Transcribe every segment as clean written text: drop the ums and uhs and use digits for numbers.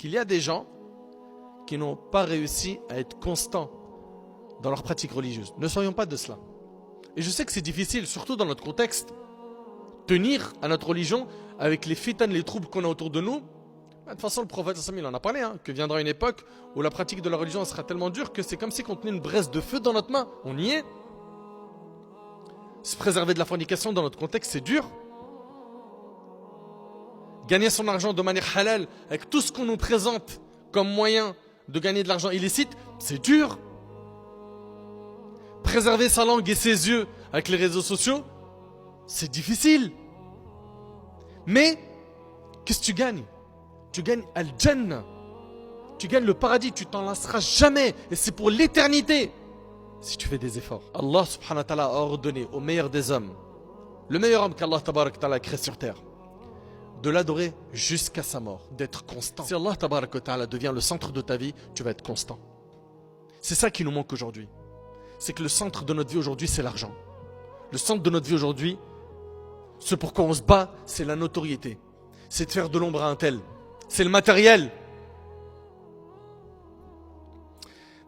qu'il y a des gens qui n'ont pas réussi à être constants dans leur pratique religieuse. Ne soyons pas de cela. Et je sais que c'est difficile, surtout dans notre contexte, tenir à notre religion avec les fitanes, les troubles qu'on a autour de nous. De toute façon, le prophète il en a parlé, que viendra une époque où la pratique de la religion sera tellement dure que c'est comme si on tenait une braise de feu dans notre main. On y est. Se préserver de la fornication dans notre contexte, c'est dur. Gagner son argent de manière halal, avec tout ce qu'on nous présente comme moyen de gagner de l'argent illicite, c'est dur. Préserver sa langue et ses yeux avec les réseaux sociaux, c'est difficile. Mais, qu'est-ce que tu gagnes? Tu gagnes Al-Jannah. Tu gagnes le paradis, tu t'en lasseras jamais. Et c'est pour l'éternité. Si tu fais des efforts. Allah subhanahu wa ta'ala a ordonné au meilleur des hommes, le meilleur homme qu'Allah tabarak ta'ala a créé sur terre, de l'adorer jusqu'à sa mort, d'être constant. Si Allah tabarak ta'ala devient le centre de ta vie, tu vas être constant. C'est ça qui nous manque aujourd'hui. C'est que le centre de notre vie aujourd'hui, c'est l'argent. Le centre de notre vie aujourd'hui, ce pourquoi on se bat, c'est la notoriété. C'est de faire de l'ombre à un tel. C'est le matériel.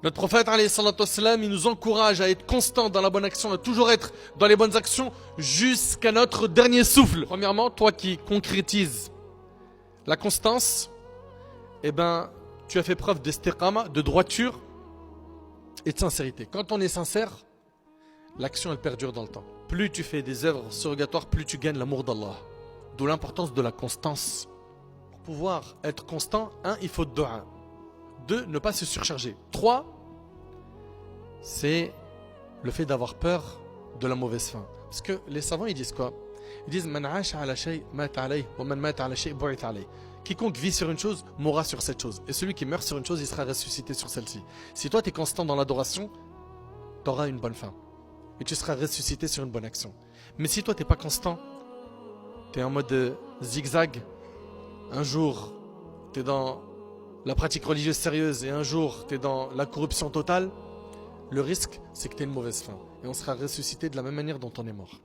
Notre prophète, alayhi salatu wassalam, il nous encourage à être constant dans la bonne action, à toujours être dans les bonnes actions jusqu'à notre dernier souffle. Premièrement, toi qui concrétises la constance, tu as fait preuve d'istiqama, de droiture et de sincérité. Quand on est sincère, l'action elle perdure dans le temps. Plus tu fais des œuvres surrogatoires, plus tu gagnes l'amour d'Allah. D'où l'importance de la constance. Pour pouvoir être constant, 1, il faut dua. 2, ne pas se surcharger. 3, c'est le fait d'avoir peur de la mauvaise fin. Parce que les savants ils disent quoi? Ils disent Man 'asha 'ala shay mata alayh wa man mata 'ala shay bu'itha alayh. Quiconque vit sur une chose mourra sur cette chose. Et celui qui meurt sur une chose, il sera ressuscité sur celle-ci. Si toi tu es constant dans l'adoration, tu auras une bonne fin. Et tu seras ressuscité sur une bonne action. Mais si toi tu n'es pas constant, tu es en mode zigzag, un jour tu es dans la pratique religieuse sérieuse et un jour tu es dans la corruption totale, le risque c'est que tu aies une mauvaise fin. Et on sera ressuscité de la même manière dont on est mort.